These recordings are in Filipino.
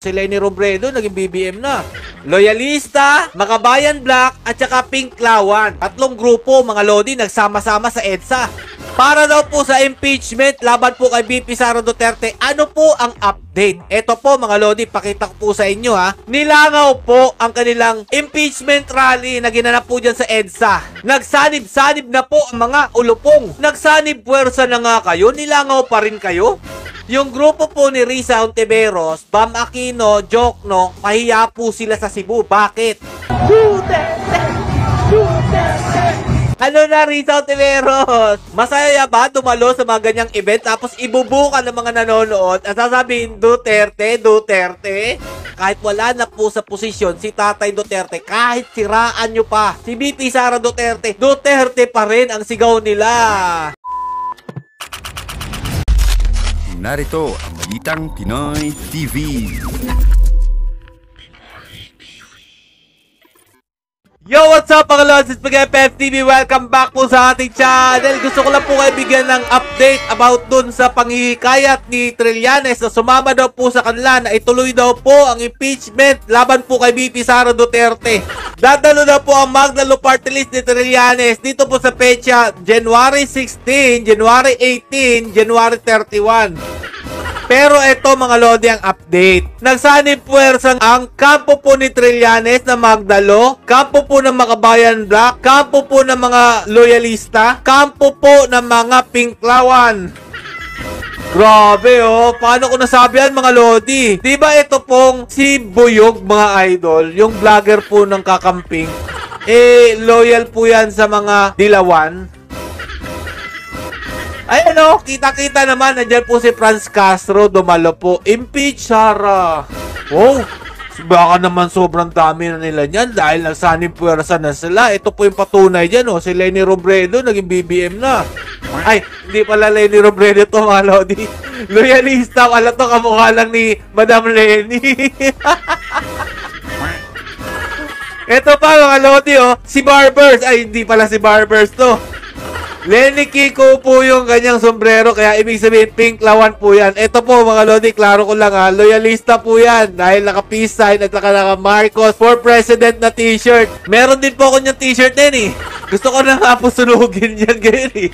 Si Leni Robredo, naging BBM na. Loyalista, Makabayan Black, at saka Pink Lawan. Tatlong grupo, mga Lodi, nagsama-sama sa EDSA. Para daw po sa impeachment, laban po kay VP Sara Duterte, ano po ang update? Ito po mga Lodi, pakita ko po sa inyo ha. Nilangaw po ang kanilang impeachment rally na ginanap po dyan sa EDSA. Nagsanib-sanib na po ang mga ulupong. Nagsanib puwersa na nga kayo, nilangaw pa rin kayo? Yung grupo po ni Risa Hontiveros, Bam Aquino, Jokno, pahiya po sila sa Cebu. Bakit? Ano na, Risa Hontiveros? Masaya ba dumalo sa mga ganyang event tapos ibubuka ng mga nanonood at sasabihin, Duterte, Duterte? Kahit wala na po sa posisyon si Tatay Duterte, kahit siraan nyo pa si VP Sara Duterte, Duterte pa rin ang sigaw nila. Narito ang Balitang Pinoy TV. Yo, what's up mga Lods? It's PFTV. Welcome back po sa ating channel. Gusto ko lang po kayo bigyan ng update about dun sa panghihikayat ni Trillanes na sumama daw po sa kanila na ituloy daw po ang impeachment laban po kay VP Sara Duterte. Dadalo na po ang Magdalo Party List ni Trillanes dito po sa pecha January 16, January 18, January 31. Pero ito mga Lodi ang update. Nagsanib puwersa ang kampo po ni Trillanes na Magdalo, kampo po ng Makabayan Black, kampo po ng mga loyalista, kampo po ng mga Pink Lawan. Grabe oh, paano ko nasabi yan mga Lodi? Diba ito pong si Buyog mga idol, yung vlogger po ng kakamping, loyal po yan sa mga Dilawan. Ayan o, kita-kita naman, nandyan po si Franz Castro, dumalo po. Impeach Sara. Wow, baka naman sobrang dami na nila niyan dahil nagsanib puwersa na sila. Ito po yung patunay dyan o, si Leni Robredo, naging BBM na. Ay, hindi pala Leni Robredo to mga Lodi. Loyalista, wala to, kamukha lang ni Madam Leni. Ito pa mga Lodi o, si Barbers. Ay, hindi pala si Barbers to. Lenny Kiko po yung kanyang sombrero, kaya ibig sabihin Pink Lawan po yan. Ito po mga Lodi, klaro ko lang ha, loyalista po yan dahil naka-peace sign at naka Marcos for President na t-shirt. Meron din po ako niyang t-shirt din eh. Gusto ko na nga po sunugin yan ngayon eh.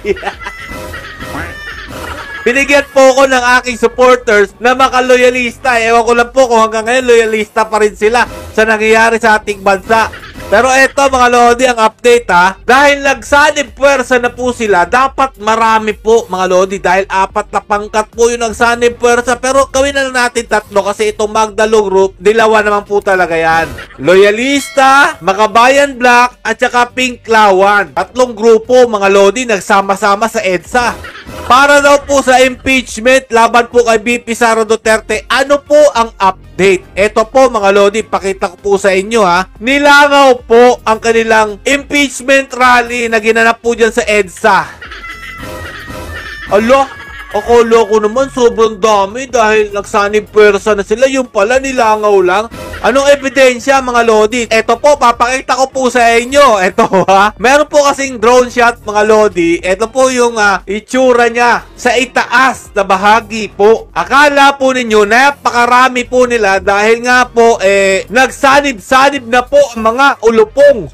Binigyan po ko ng aking supporters na makaloyalista. Ewan ko lang po kung hanggang ngayon loyalista pa rin sila sa nangyayari sa ating bansa. Pero eto mga Lodi ang update ha. Dahil nagsanib puwersa na po sila, dapat marami po mga Lodi dahil 4 na pangkat po yung nagsanib puwersa. Pero gawin na natin 3 kasi itong Magdalo Group, Dilawan naman po talaga yan. Loyalista, Makabayan Black, at saka Pink Lawan. Tatlong grupo mga Lodi nagsama-sama sa EDSA. Para daw po sa impeachment laban po kay VP Sara Duterte, ano po ang update? Ito po mga Lodi, pakita ko po sa inyo ha. Nilangaw po ang kanilang impeachment rally na ginanap po dyan sa EDSA. Alo, akala ko naman sobrang dami dahil nagsanib puwersa na sila. Yung pala nilangaw lang. Anong ebidensya mga Lodi? Ito po, papakita ko po sa inyo. Ito ha. Meron po kasing drone shot mga Lodi. Ito po yung itsura niya sa itaas na bahagi po. Akala po ninyo napakarami po nila dahil nga po nagsanib-sanib na po ang mga ulupong.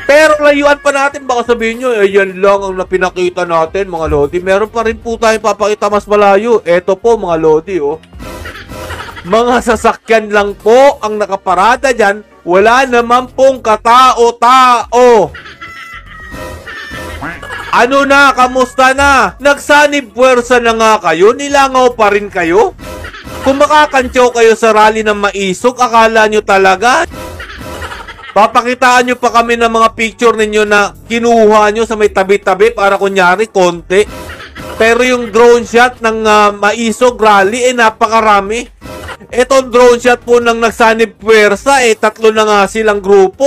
Pero layuan pa natin, baka sabihin nyo, yan lang ang napinakita natin mga Lodi. Meron pa rin po tayong papakita mas malayo. Ito po mga Lodi oh. Mga sasakyan lang po ang nakaparada dyan. Wala naman pong katao-tao. Ano na? Kamusta na? Nagsanib puwersa na nga kayo? Nilangaw pa rin kayo? Kung makakantyaw kayo sa rally ng maisog, akala nyo talaga? Papakitaan nyo pa kami ng mga picture ninyo na kinuha nyo sa may tabi-tabi para kunyari konti. Pero yung drone shot ng maisog rally, napakarami. Etong drone shot po ng nagsanib puwersa, 3 na nga silang grupo,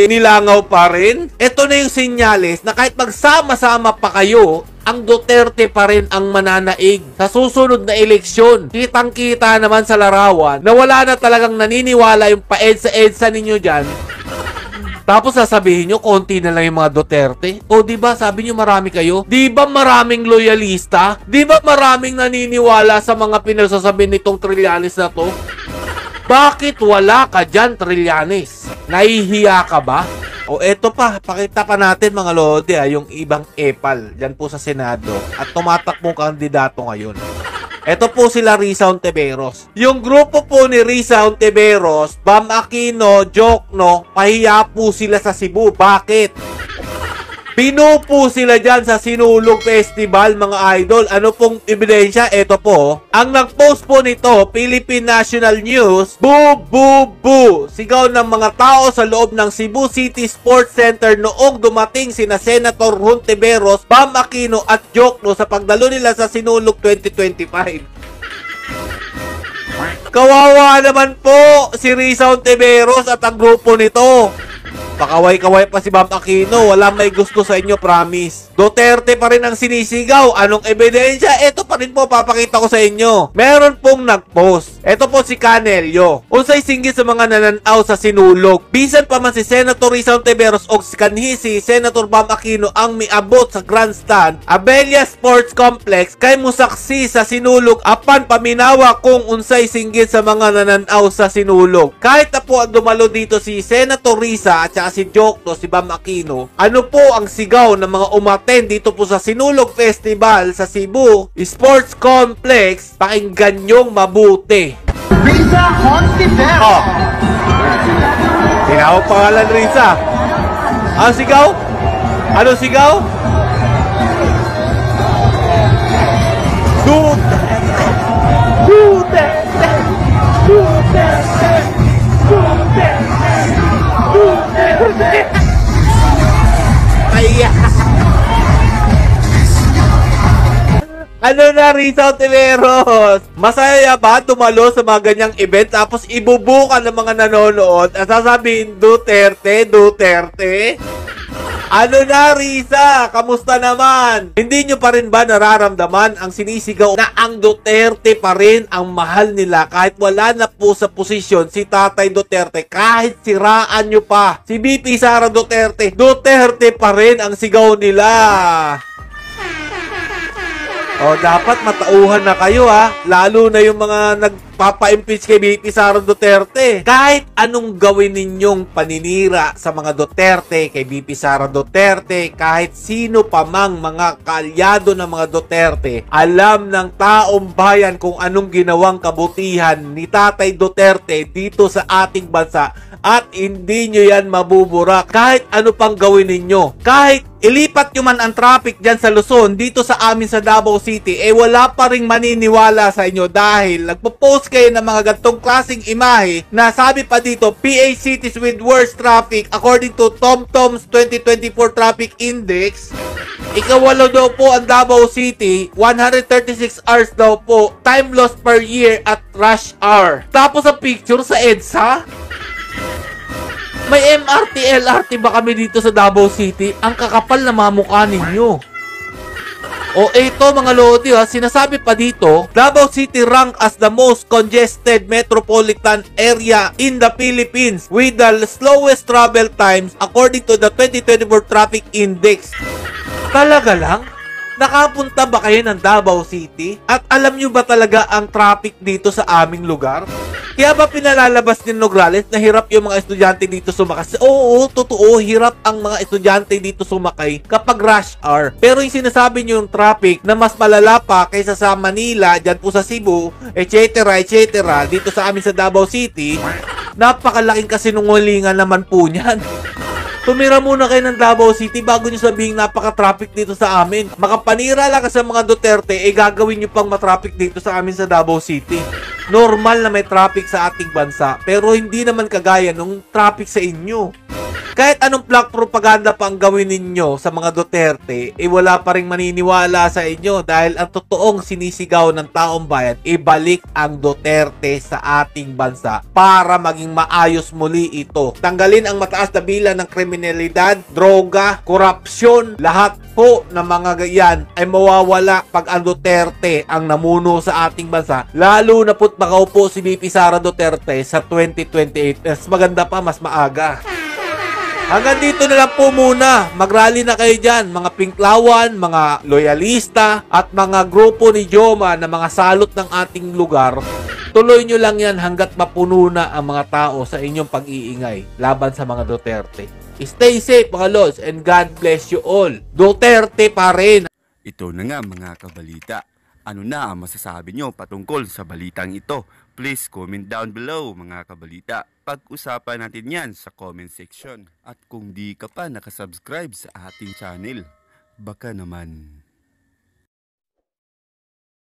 nilangaw pa rin. Ito na yung senyales na kahit magsama-sama pa kayo, ang Duterte pa rin ang mananaig sa susunod na eleksyon. Kitang-kita naman sa larawan na wala na talagang naniniwala yung pa-EDSA-EDSA ninyo dyan. Tapos sasabihin nyo, konti na lang yung mga Duterte. O diba, sabi nyo marami kayo? Diba maraming loyalista? Diba maraming naniniwala sa mga pinagsasabi nitong Trillanes na to? Bakit wala ka dyan, Trillanes? Nahihiya ka ba? O eto pa, pakita pa natin mga lodi yung ibang epal dyan po sa Senado at tumatakbong kandidato ngayon. Eto po sila Risa Hontiveros. Yung grupo po ni Risa Hontiveros, Bam Aquino, Jokno, pahiya po sila sa Cebu. Bakit? Pinupo sila dyan sa Sinulog Festival, mga idol. Ano pong ebidensya? Eto po. Ang nag-post po nito, Philippine National News, boo, boo, boo. Sigaw ng mga tao sa loob ng Cebu City Sports Center noong dumating sina Senator Hontiveros, Bam Aquino at Jokno sa pagdalo nila sa Sinulog 2025. Kawawa naman po si Risa Hontiveros at ang grupo nito. Pakaway-kaway pa si Bam Aquino. Walang may gusto sa inyo, promise. Duterte pa rin ang sinisigaw. Anong ebidensya? Ito pa rin po, papakita ko sa inyo. Meron pong nag-post. Ito po si Canelio. Unsay singgit sa mga nananaw sa Sinulog. Bisan pa man si Senator Risa Hontiveros o si kanhi si Senator Bam Aquino ang miabot sa grandstand Abella Sports Complex kay musaksi sa Sinulog apan paminawa kung unsay singgit sa mga nananaw sa Sinulog. Kahit na po ang dumalo dito si Senator Risa at si Jokno, si Bam Aquino, ano po ang sigaw ng mga umaten dito po sa Sinulog Festival sa Cebu Sports Complex? Pakinggan nyong mabuti. Risa Hontiveros. Oh. Tinawag pangalan Risa. Ang sigaw? Ano sigaw? Duterte! Duterte! Duterte! Duterte! Ay, ano na, Risa Hontiveros? Masaya ba dumalo sa mga ganyang event tapos ibubukan ng mga nanonood at sasabihin Duterte, Duterte? Ano na, Risa? Kamusta naman? Hindi nyo pa rin ba nararamdaman ang sinisigaw na ang Duterte pa rin ang mahal nila kahit wala na po sa posisyon si Tatay Duterte, kahit siraan nyo pa si VP Sara Duterte, Duterte pa rin ang sigaw nila. O, dapat matauhan na kayo lalo na yung mga nagpapa-impeach kay VP Sara Duterte. Kahit anong gawin ninyong paninira sa mga Duterte, kay VP Sara Duterte, kahit sino pa mang mga kaalyado ng mga Duterte, alam ng taong bayan kung anong ginawang kabutihan ni Tatay Duterte dito sa ating bansa at hindi nyo yan mabubura kahit ano pang gawin ninyo. Kahit ilipat nyo man ang traffic dyan sa Luzon, dito sa amin sa Davao City, wala pa ring maniniwala sa inyo dahil nagpo-post kayo ng mga gantong klaseng imahe na sabi pa dito, PH cities with worst traffic according to TomTom's 2024 Traffic Index. Ikawalo daw po ang Davao City, 136 hours daw po, time loss per year at rush hour. Tapos ang picture sa EDSA, may MRT, LRT ba kami dito sa Davao City? Ang kakapal na mamukha ninyo. O eto mga lodi sinasabi pa dito, Davao City ranked as the most congested metropolitan area in the Philippines with the slowest travel times according to the 2024 Traffic Index. Talaga lang? Nakapunta ba kayo ng Davao City? At alam nyo ba talaga ang traffic dito sa aming lugar? Kaya ba pinalalabas ni Nograles na hirap yung mga estudyante dito sumakay? Oo, totoo, hirap ang mga estudyante dito sumakay kapag rush hour. Pero yung sinasabi nyo yung traffic na mas malala pa kaysa sa Manila, dyan po sa Cebu, etc. dito sa amin sa Davao City, napakalaking kasinungalingan naman po niyan. Tumira muna kayo ng Davao City bago nyo sabihin napaka-traffic dito sa amin. Makapanira lang sa mga Duterte, gagawin nyo pang matraffic dito sa amin sa Davao City. Normal na may traffic sa ating bansa, pero hindi naman kagaya nung traffic sa inyo. Kahit anong black propaganda pa ang gawin ninyo sa mga Duterte, wala pa rin maniniwala sa inyo dahil ang totoong sinisigaw ng taong bayan, ibalik ang Duterte sa ating bansa para maging maayos muli ito. Tanggalin ang mataas na bilang ng kriminalidad, droga, korupsyon, lahat po ng mga ganyan ay mawawala pag ang Duterte ang namuno sa ating bansa. Lalo na po't makaupo si VP Sara Duterte sa 2028. Mas maganda pa, mas maaga. Hanggang dito na lang po muna. Mag-rally na kayo dyan, mga Pinklawan, mga loyalista, at mga grupo ni Joma na mga salot ng ating lugar. Tuloy nyo lang yan hanggat mapuno na ang mga tao sa inyong pag-iingay laban sa mga Duterte. Stay safe mga lods and God bless you all. Duterte pa rin. Ito na nga mga kabalita. Ano na ang masasabi nyo patungkol sa balitang ito? Please comment down below mga kabalita. Pag-usapan natin yan sa comment section. At kung di ka pa nakasubscribe sa ating channel, baka naman